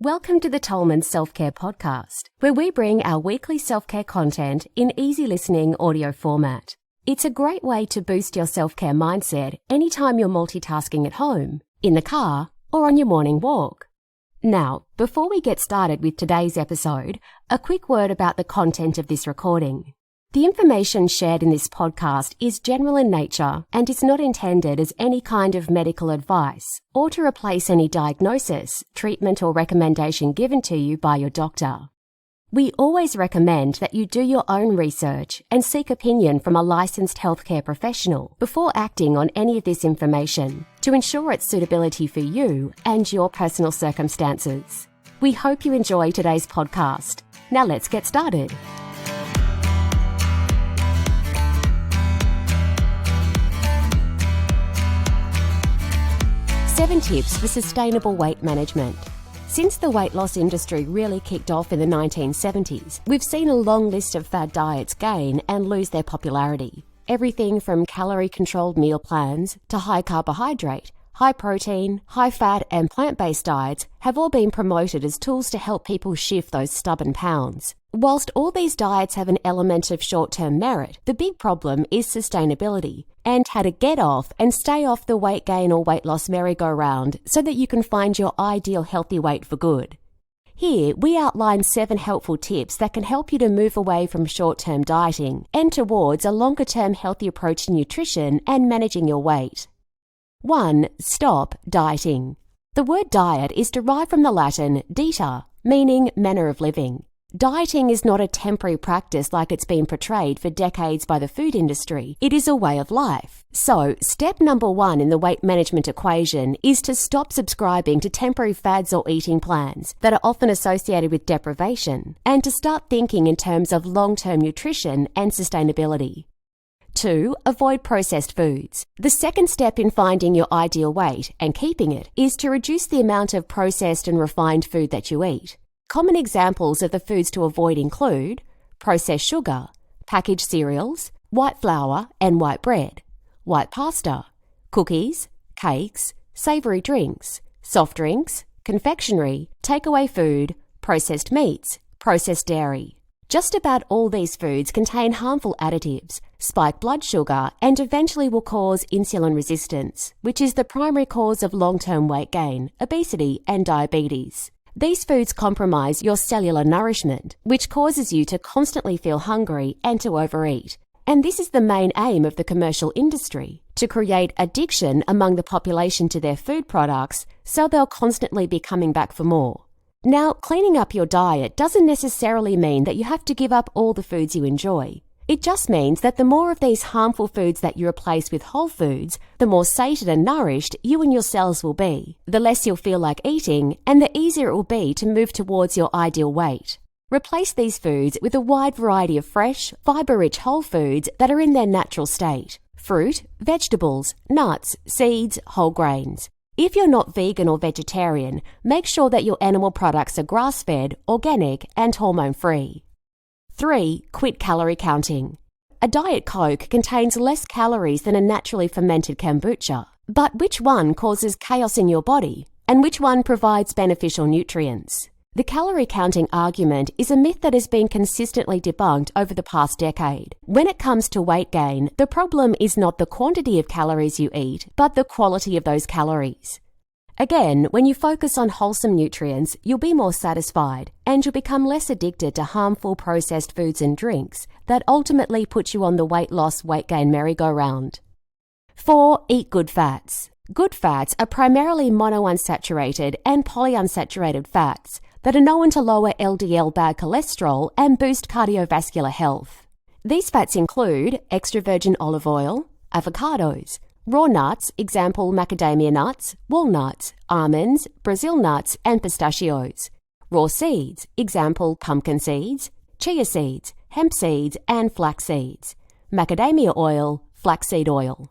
Welcome to the Tolman Self Care Podcast, where we bring our weekly self-care content in easy listening audio format. It's a great way to boost your self-care mindset anytime you're multitasking at home, in the car, or on your morning walk. Now, before we get started with today's episode, a quick word about the content of this recording. The information shared in this podcast is general in nature and is not intended as any kind of medical advice or to replace any diagnosis, treatment or recommendation given to you by your doctor. We always recommend that you do your own research and seek opinion from a licensed healthcare professional before acting on any of this information to ensure its suitability for you and your personal circumstances. We hope you enjoy today's podcast. Now let's get started. 7 tips for sustainable weight management. Since the weight loss industry really kicked off in the 1970s, we've seen a long list of fad diets gain and lose their popularity. Everything from calorie-controlled meal plans to high carbohydrate, high protein, high fat and plant-based diets have all been promoted as tools to help people shift those stubborn pounds. Whilst all these diets have an element of short-term merit, the big problem is sustainability and how to get off and stay off the weight gain or weight loss merry-go-round so that you can find your ideal healthy weight for good. Here, we outline 7 helpful tips that can help you to move away from short-term dieting and towards a longer-term healthy approach to nutrition and managing your weight. 1. Stop dieting. The word diet is derived from the Latin dieta, meaning manner of living. Dieting is not a temporary practice like it's been portrayed for decades by the food industry. It is a way of life. So, step number 1 in the weight management equation is to stop subscribing to temporary fads or eating plans that are often associated with deprivation, and to start thinking in terms of long-term nutrition and sustainability. 2. Avoid processed foods. The second step in finding your ideal weight and keeping it is to reduce the amount of processed and refined food that you eat. Common examples of the foods to avoid include processed sugar, packaged cereals, white flour and white bread, white pasta, cookies, cakes, savoury drinks, soft drinks, confectionery, takeaway food, processed meats, processed dairy. Just about all these foods contain harmful additives, spike blood sugar, and eventually will cause insulin resistance, which is the primary cause of long-term weight gain, obesity, and diabetes. These foods compromise your cellular nourishment, which causes you to constantly feel hungry and to overeat. And this is the main aim of the commercial industry, to create addiction among the population to their food products so they'll constantly be coming back for more. Now, cleaning up your diet doesn't necessarily mean that you have to give up all the foods you enjoy. It just means that the more of these harmful foods that you replace with whole foods, the more sated and nourished you and your cells will be, the less you'll feel like eating, and the easier it will be to move towards your ideal weight. Replace these foods with a wide variety of fresh, fibre-rich whole foods that are in their natural state: fruit, vegetables, nuts, seeds, whole grains. If you're not vegan or vegetarian, make sure that your animal products are grass-fed, organic, and hormone-free. 3. Quit calorie counting. A Diet Coke contains less calories than a naturally fermented kombucha. But which one causes chaos in your body? And which one provides beneficial nutrients? The calorie counting argument is a myth that has been consistently debunked over the past decade. When it comes to weight gain, the problem is not the quantity of calories you eat, but the quality of those calories. Again, when you focus on wholesome nutrients, you'll be more satisfied and you'll become less addicted to harmful processed foods and drinks that ultimately put you on the weight loss, weight gain merry-go-round. 4. Eat good fats. Good fats are primarily monounsaturated and polyunsaturated fats that are known to lower LDL bad cholesterol and boost cardiovascular health. These fats include extra virgin olive oil, avocados, raw nuts, example macadamia nuts, walnuts, almonds, Brazil nuts, and pistachios. Raw seeds, example pumpkin seeds, chia seeds, hemp seeds, and flax seeds. Macadamia oil, flaxseed oil.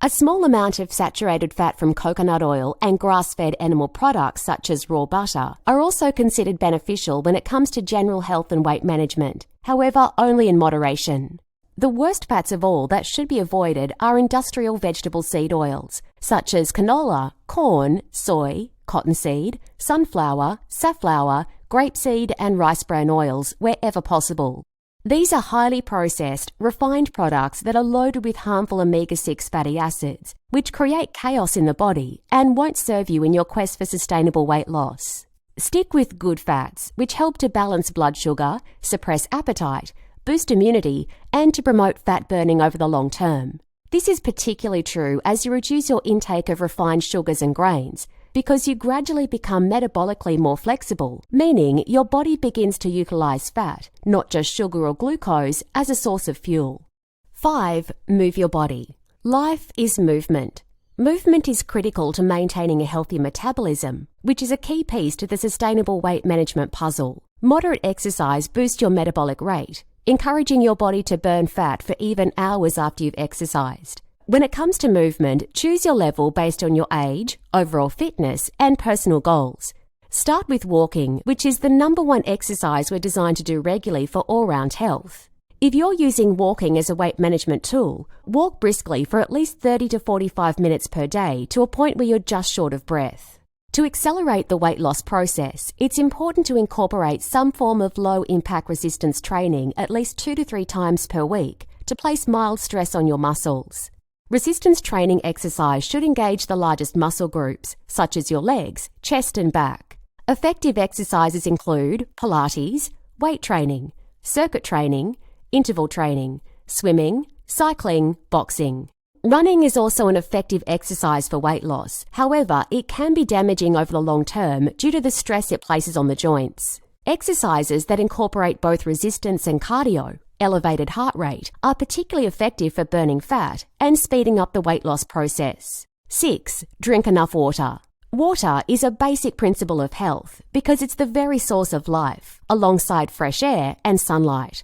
A small amount of saturated fat from coconut oil and grass-fed animal products such as raw butter are also considered beneficial when it comes to general health and weight management, however only in moderation. The worst fats of all that should be avoided are industrial vegetable seed oils, such as canola, corn, soy, cottonseed, sunflower, safflower, grapeseed and rice bran oils wherever possible. These are highly processed, refined products that are loaded with harmful omega-6 fatty acids, which create chaos in the body and won't serve you in your quest for sustainable weight loss. Stick with good fats, which help to balance blood sugar, suppress appetite, boost immunity, and to promote fat burning over the long term. This is particularly true as you reduce your intake of refined sugars and grains, because you gradually become metabolically more flexible, meaning your body begins to utilize fat, not just sugar or glucose, as a source of fuel. 5. Move your body. Life is movement. Movement is critical to maintaining a healthy metabolism, which is a key piece to the sustainable weight management puzzle. Moderate exercise boosts your metabolic rate, encouraging your body to burn fat for even hours after you've exercised. When it comes to movement, choose your level based on your age, overall fitness, and personal goals. Start with walking, which is the #1 exercise we're designed to do regularly for all-round health. If you're using walking as a weight management tool, walk briskly for at least 30 to 45 minutes per day to a point where you're just short of breath. To accelerate the weight loss process, it's important to incorporate some form of low-impact resistance training at least 2 to 3 times per week to place mild stress on your muscles. Resistance training exercise should engage the largest muscle groups, such as your legs, chest and back. Effective exercises include Pilates, weight training, circuit training, interval training, swimming, cycling, boxing. Running is also an effective exercise for weight loss. However, it can be damaging over the long term due to the stress it places on the joints. Exercises that incorporate both resistance and cardio, elevated heart rate, are particularly effective for burning fat and speeding up the weight loss process. 6. Drink enough water. Water is a basic principle of health because it's the very source of life, alongside fresh air and sunlight.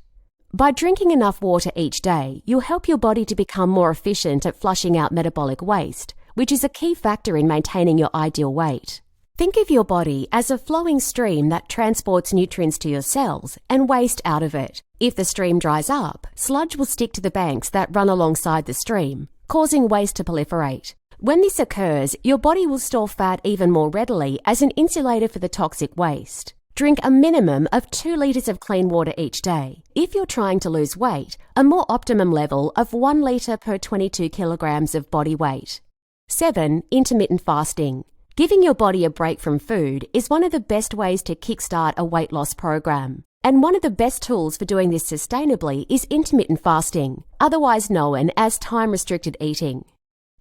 By drinking enough water each day, you'll help your body to become more efficient at flushing out metabolic waste, which is a key factor in maintaining your ideal weight. Think of your body as a flowing stream that transports nutrients to your cells and waste out of it. If the stream dries up, sludge will stick to the banks that run alongside the stream, causing waste to proliferate. When this occurs, your body will store fat even more readily as an insulator for the toxic waste. Drink a minimum of 2 litres of clean water each day. If you're trying to lose weight, a more optimum level of 1 litre per 22 kilograms of body weight. 7. Intermittent fasting. Giving your body a break from food is one of the best ways to kickstart a weight loss program. And one of the best tools for doing this sustainably is intermittent fasting, otherwise known as time-restricted eating.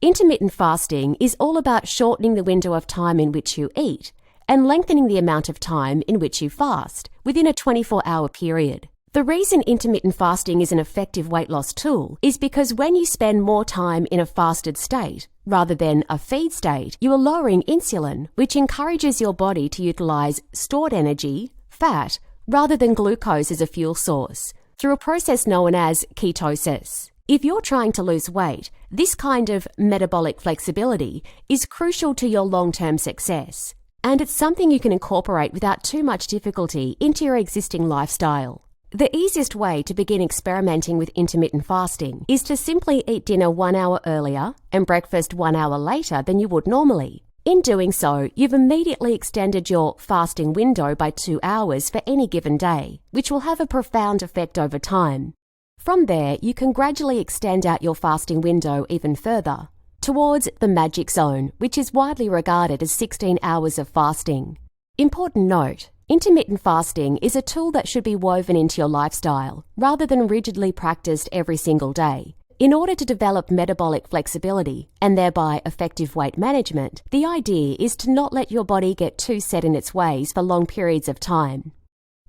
Intermittent fasting is all about shortening the window of time in which you eat and lengthening the amount of time in which you fast within a 24-hour period. The reason intermittent fasting is an effective weight loss tool is because when you spend more time in a fasted state rather than a feed state, you are lowering insulin, which encourages your body to utilize stored energy, fat, rather than glucose as a fuel source, through a process known as ketosis. If you're trying to lose weight, this kind of metabolic flexibility is crucial to your long-term success, and it's something you can incorporate without too much difficulty into your existing lifestyle. The easiest way to begin experimenting with intermittent fasting is to simply eat dinner 1 hour earlier and breakfast 1 hour later than you would normally. In doing so, you've immediately extended your fasting window by 2 hours for any given day, which will have a profound effect over time. From there, you can gradually extend out your fasting window even further, towards the magic zone, which is widely regarded as 16 hours of fasting. Important note, intermittent fasting is a tool that should be woven into your lifestyle, rather than rigidly practiced every single day. In order to develop metabolic flexibility and thereby effective weight management, the idea is to not let your body get too set in its ways for long periods of time.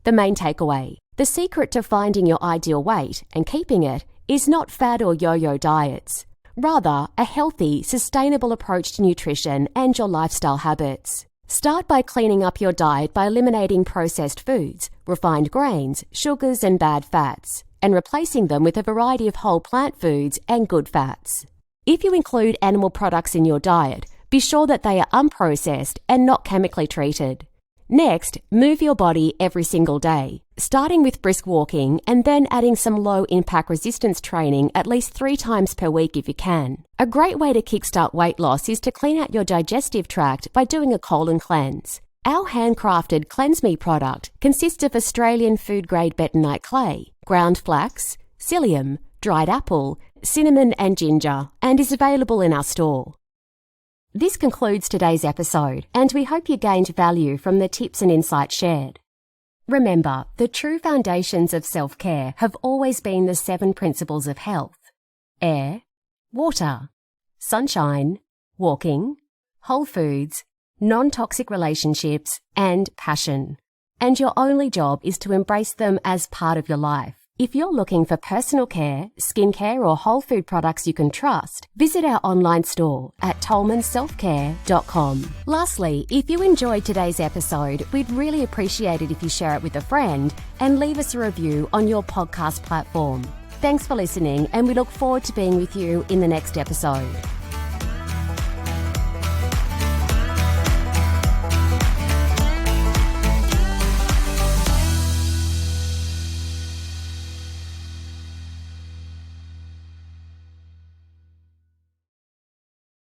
The main takeaway: the secret to finding your ideal weight and keeping it is not fad or yo-yo diets. Rather, a healthy, sustainable approach to nutrition and your lifestyle habits. Start by cleaning up your diet by eliminating processed foods, refined grains, sugars and bad fats, and replacing them with a variety of whole plant foods and good fats. If you include animal products in your diet, be sure that they are unprocessed and not chemically treated. Next, move your body every single day, starting with brisk walking and then adding some low-impact resistance training at least 3 times per week if you can. A great way to kickstart weight loss is to clean out your digestive tract by doing a colon cleanse. Our handcrafted Cleanse Me product consists of Australian food-grade bentonite clay, ground flax, psyllium, dried apple, cinnamon and ginger, and is available in our store. This concludes today's episode, and we hope you gained value from the tips and insights shared. Remember, the true foundations of self-care have always been the 7 principles of health: air, water, sunshine, walking, whole foods, non-toxic relationships, and passion. And your only job is to embrace them as part of your life. If you're looking for personal care, skincare, or whole food products you can trust, visit our online store at tolmanselfcare.com. Lastly, if you enjoyed today's episode, we'd really appreciate it if you share it with a friend and leave us a review on your podcast platform. Thanks for listening, and we look forward to being with you in the next episode.